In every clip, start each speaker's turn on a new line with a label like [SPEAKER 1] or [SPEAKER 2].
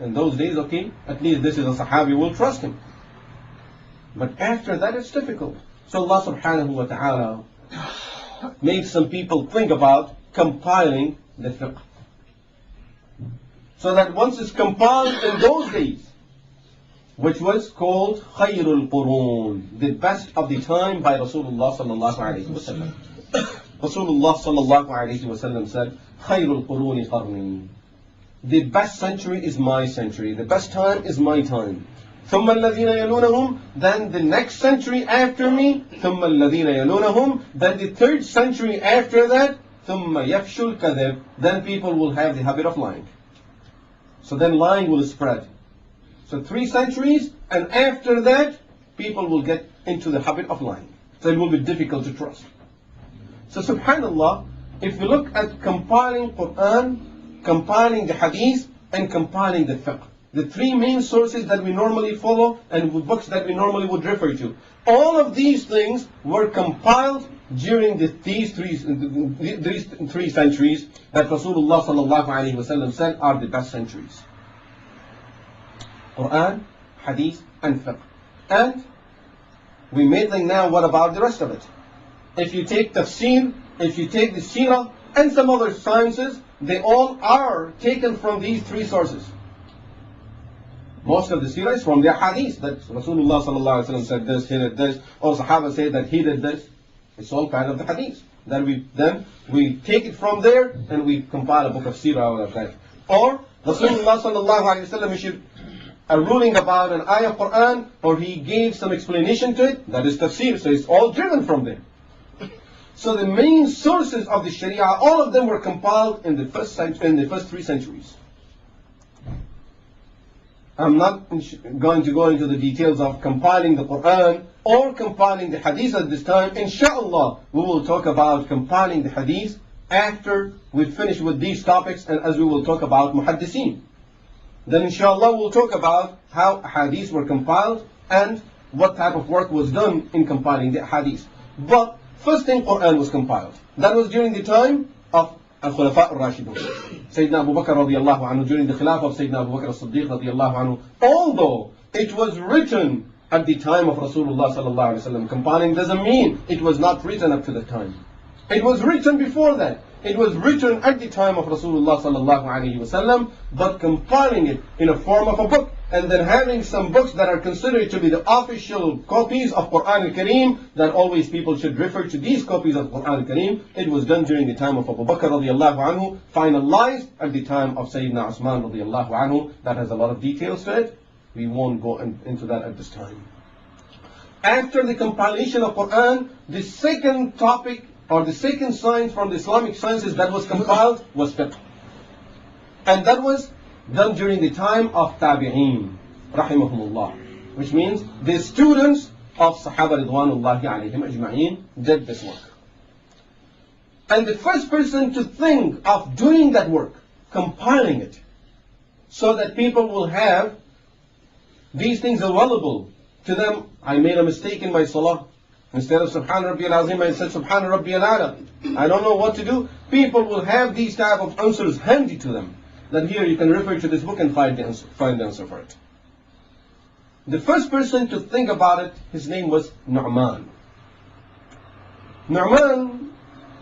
[SPEAKER 1] In those days, okay, at least this is a Sahabi, we'll trust him. But after that, it's difficult. So Allah subhanahu wa ta'ala made some people think about compiling the fiqh. So that once it's compiled in those days, which was called Khayrul Qurun, the best of the time by Rasulullah sallallahu alayhi wa sallam. Rasulullah sallallahu alayhi wa sallam said, Khayrul Quruni qarni. The best century is my century. The best time is my time. ثم الذين يلونهم, then the next century after me. ثم الذين يلونهم, then the third century after that. ثم يفشل الكذب, then people will have the habit of lying. So then lying will spread. So 3 centuries, and after that, people will get into the habit of lying. So it will be difficult to trust. So subhanallah, if we look at compiling Quran, compiling the hadith, and compiling the fiqh, the 3 main sources that we normally follow and books that we normally would refer to, all of these things were compiled during these three centuries that Rasulullah sallallahu alaihi wasallam said are the best centuries. Quran, hadith, and fiqh. And we may think now, what about the rest of it? If you take tafsir, if you take the seerah, and some other sciences, they all are taken from these 3 sources. Most of the seerah is from the hadith, that Rasulullah sallallahu alaihi wasallam said this, he did this, or Sahaba say that he did this. It's all part of the hadith. Then we take it from there and we compile a book of seerah out of that. Or Rasulullah sallallahu alaihi wasallam issued a ruling about an ayah of Quran, or he gave some explanation to it, that is tafsir, so it's all driven from there. So the main sources of the Sharia, all of them were compiled in the first 3 centuries. I'm not going to go into the details of compiling the Quran or compiling the hadith at this time. Inshallah, we will talk about compiling the hadith after we finish with these topics, and as we will talk about muhaddithin. Then inshallah we'll talk about how hadiths were compiled and what type of work was done in compiling the hadith. But first thing, Quran was compiled. That was during the time of Al-Khulafa al-Rashidun. Sayyidina Abu Bakr radiallahu anhu, during the Khilafah of Sayyidina Abu Bakr as-Siddiq radiallahu anhu. Although it was written at the time of Rasulullah sallallahu alaihi wasallam, compiling doesn't mean it was not written up to the time. It was written before that. It was written at the time of Rasulullah sallallahu alaihi wasallam, but compiling it in a form of a book, and then having some books that are considered to be the official copies of Quran al-Kareem, that always people should refer to these copies of Quran al-Kareem. It was done during the time of Abu Bakr radiallahu anhu, finalized at the time of Sayyidina Usman radiallahu anhu. That has a lot of details to it. We won't go into that at this time. After the compilation of Quran, the second topic or the second science from the Islamic sciences that was compiled was fiqh. And that was done during the time of Tabi'een, rahimahumullah, which means the students of Sahaba ridwanullahi alayhim ajma'een did this work. And the first person to think of doing that work, compiling it, so that people will have these things available to them. I made a mistake in my salah. Instead of Subhana Rabbiyal Azim, I said Subhana Rabbiyal A'la. I don't know what to do. People will have these type of answers handy to them. Then here you can refer to this book and find the answer for it. The first person to think about it, his name was Nu'man. Nu'man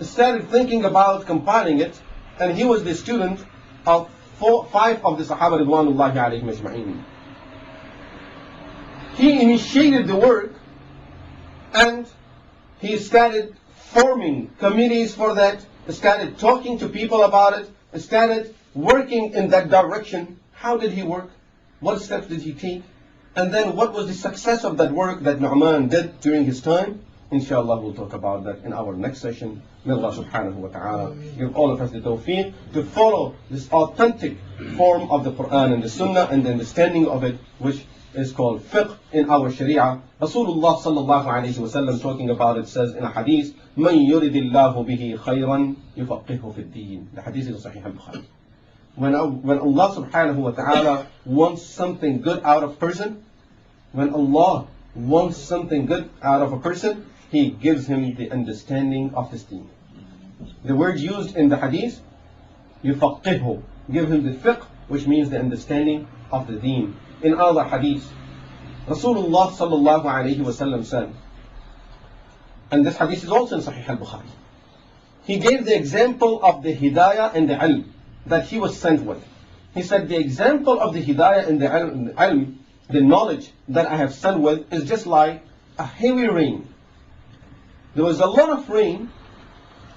[SPEAKER 1] started thinking about compiling it, and he was the student of 5 of the Sahaba ridwanullahi alayhim ajma'in. He initiated the work, and he started forming committees for that, started talking to people about it, started working in that direction. How did he work? What steps did he take? And then what was the success of that work that Nu'man did during his time? Inshallah, we'll talk about that in our next session. May Allah subhanahu wa ta'ala give all of us the tawfiq to follow this authentic form of the Quran and the Sunnah and the understanding of it, which is called fiqh in our Sharia. Rasulullah sallallahu alayhi wa sallam talking about it says in a hadith, مَنْ يُرِدِ اللَّهُ بِهِ خَيْرًا يُفَقِّهُ فِي الدِّينِ. The hadith is Sahih al-Bukhari. When Allah subhanahu wa ta'ala wants something good out of a person, when Allah wants something good out of a person, He gives him the understanding of his deen. The word used in the hadith, يُفَقِّهُ, give him the fiqh which means the understanding of the Deen. In other hadith, Rasulullah sallallahu alayhi wasallam said, and this hadith is also in Sahih al-Bukhari, he gave the example of the hidayah and the ilm that he was sent with. He said the example of the hidayah and the ilm, the knowledge that I have sent with, is just like a heavy rain. There was a lot of rain,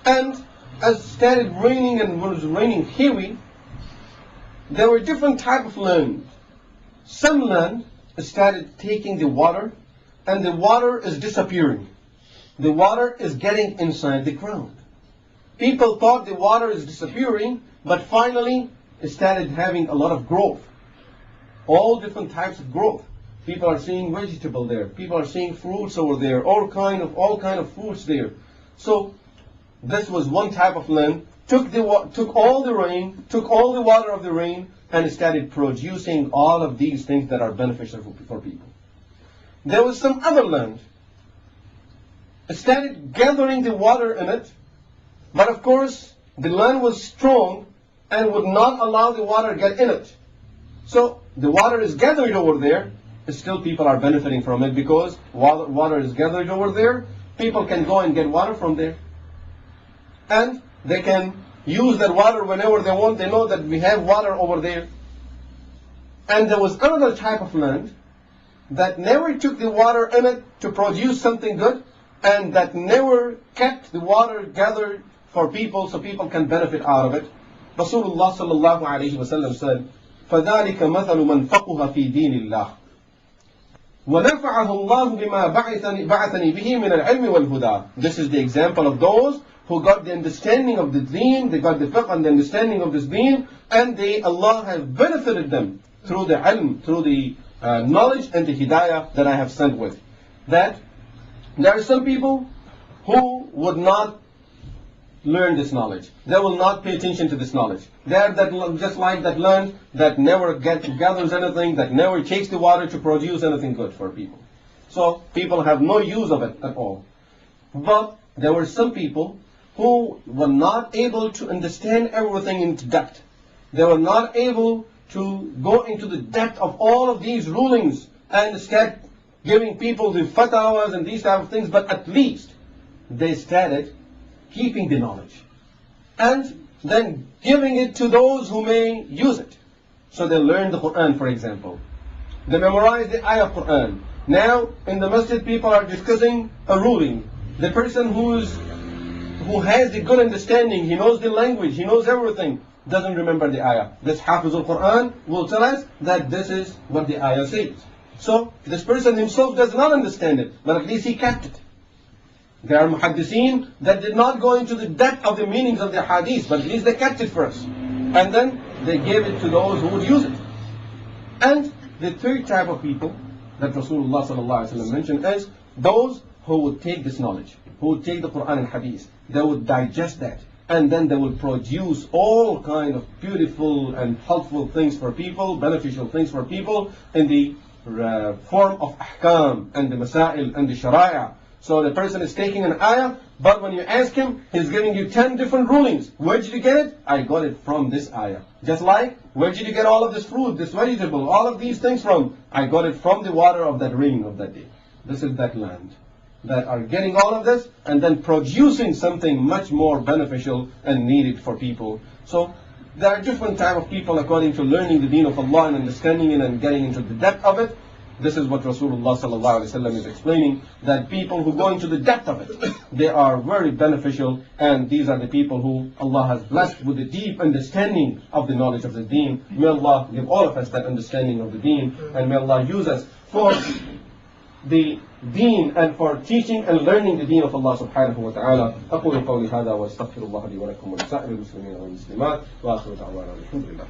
[SPEAKER 1] and as it started raining and was raining heavy, there were different type of land. Some land started taking the water, and the water is disappearing. The water is getting inside the ground. People thought the water is disappearing, but finally it started having a lot of growth. All different types of growth. People are seeing vegetable there. People are seeing fruits over there. All kind of fruits there. So this was one type of land. Took all the rain, took all the water of the rain, and started producing all of these things that are beneficial for people. There was some other land. It started gathering the water in it, but of course the land was strong and would not allow the water to get in it. So the water is gathered over there, still people are benefiting from it because water is gathered over there. People can go and get water from there. And they can use that water whenever they want. They know that we have water over there. And there was another type of land that never took the water in it to produce something good, and that never kept the water gathered for people so people can benefit out of it. Rasulullah sallallahu alayhi wa sallam said, فَذَلِكَ مَثَلُ مَنْ فَقُهَ فِي دِينِ اللَّهِ وَنَفَعَهُ اللَّهُ بِمَا بَعَثَنِي بِهِ مِنَ الْعِلْمِ وَالْهُدَى. This is the example of those who got the understanding of the Deen, they got the fiqh and the understanding of this Deen, and Allah has benefited them through the ilm, through the knowledge and the hidayah that I have sent with. That there are some people who would not learn this knowledge. They will not pay attention to this knowledge. They are just like that land that never gathers anything, that never takes the water to produce anything good for people. So people have no use of it at all. But there were some people who were not able to understand everything into depth. They were not able to go into the depth of all of these rulings and start giving people the fatwas and these type of things, but at least they started keeping the knowledge and then giving it to those who may use it. So they learned the Quran, for example. They memorized the ayah of Quran. Now in the masjid people are discussing a ruling. The person who has the good understanding, he knows the language, he knows everything, doesn't remember the ayah. This Hafiz al-Quran will tell us that this is what the ayah says. So this person himself does not understand it, but at least he kept it. There are muhaddiseen that did not go into the depth of the meanings of the hadith, but at least they kept it first. And then they gave it to those who would use it. And the third type of people that Rasulullah ﷺ mentioned is those who would take this knowledge, who would take the Quran and hadith. They would digest that, and then they will produce all kind of beautiful and helpful things for people, beneficial things for people in the form of ahkam and the masail and the shari'ah. So the person is taking an ayah, but when you ask him, he's giving you 10 different rulings. Where did you get it? I got it from this ayah. Just like, where did you get all of this fruit, this vegetable, all of these things from? I got it from the water of that rain of that day. This is that land that are getting all of this and then producing something much more beneficial and needed for people. So there are different type of people according to learning the deen of Allah and understanding it and getting into the depth of it. This is what Rasulullah ﷺ is explaining, that people who go into the depth of it, they are very beneficial, and these are the people who Allah has blessed with the deep understanding of the knowledge of the deen. May Allah give all of us that understanding of the deen, and may Allah use us for the deen and for teaching and learning the deen of Allah subhanahu wa ta'ala. أقول قولي هذا وأستغفر الله لي ولكم ولسائر المسلمين والمسلمات وآخر دعوانا الحمد لله.